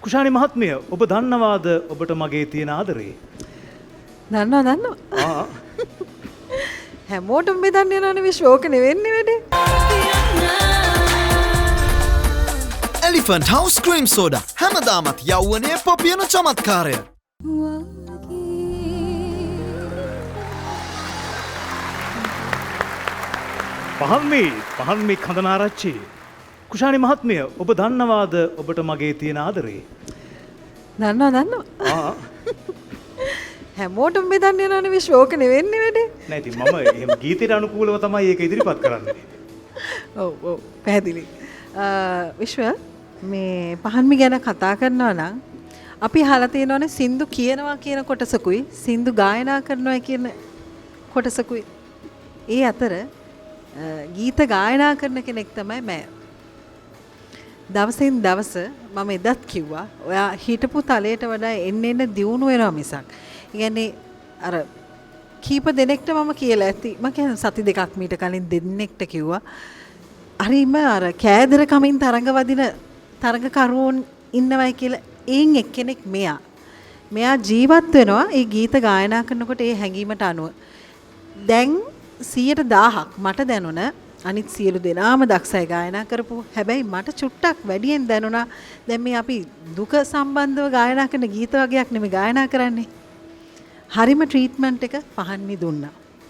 කුෂානි මහත්මිය ඔබ දන්නවාද ඔබට මගේ තියෙන ආදරේ? දන්නවා. හැමෝටම බෙදන්න යනවනේ මේ ෂෝක නෙවෙන්නේ වැඩේ. Elephant House Cream Soda හැමදාමත් යෞවනයේ පොපියන චමත්කාරය. පහන්මි කඳනාරච්චි. කුෂානි මහත්මිය ඔබ දන්නවාද ඔබට මගේ තියෙන ආදරේ? දන්නවා. හැමෝටම බෙදන්න යනවනේ මේ ෂෝක නෙවෙන්නේ වැඩේ. නෑ ඉතින් මම එහෙම ගීතයට අනුකූලව තමයි ඒක ඉදිරිපත් කරන්නේ. ඔව් පැහැදිලි. විශ්ව මේ පහන්මි ගැන කතා කරනවා නම් අපි අහලා තියෙනවනේ සින්දු කියනවා කියන කොටසකුයි සින්දු ගායනා කරනවා කියන කොටසකුයි. ඒ අතර ගීත ගායනා කරන කෙනෙක් තමයි මම. දවසින් දවස මම එදත් කිව්වා ඔයා හිටපු තලයට වඩා එන්න දියුණු වෙනවා මිසක්. ඒ කියන්නේ අර කීප දෙනෙක්ට මම කියලා ඇති. මම කියන්නේ සති දෙකක් මීට කලින් දෙන්නෙක්ට කිව්වා. හරිම අර කෑදර කමින් තරඟ වදින තරඟකරුවෝන් ඉන්නවයි කියලා එයින් එක්කෙනෙක් මෙයා. මෙයා ජීවත් වෙනවා ඒ ගීත ගායනා කරනකොට ඒ හැඟීමට අනුව. දැන් 100,000ක් මට දැනුණ අනිත් සියලු දෙනාම දක්ෂයි ගායනා කරපු. හැබැයි මට චුට්ටක් වැඩියෙන් දැනුණා දැන් මේ අපි දුක සම්බන්ධව ගායනා කරන ගීත වගේක් නෙමෙයි ගායනා කරන්නේ. හරිම ට්‍රීට්මන්ට් එක පහන්මි දුන්නා.